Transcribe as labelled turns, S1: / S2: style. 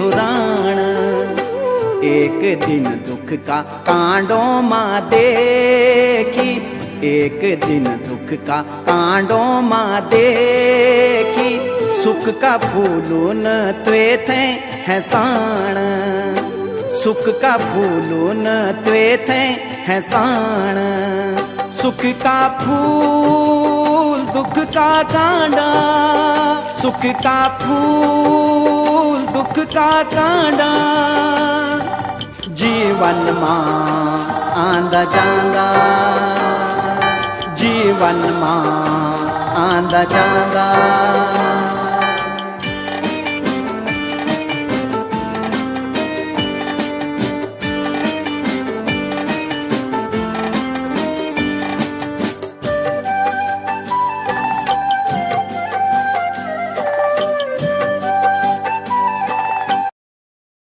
S1: झुराण। एक दिन दुख का कांडों माँ देखी, एक दिन दुख का कांडों माँ देखी, सुख का फूलून त्वे थे है साण, सुख का फूलून त्वे थे है साण। सुख का फूल दुख का कांडा, सुख का फूल दुख का कांडा, जीवन मां आंदा जांदा, जीवन मां आंदा जांदा।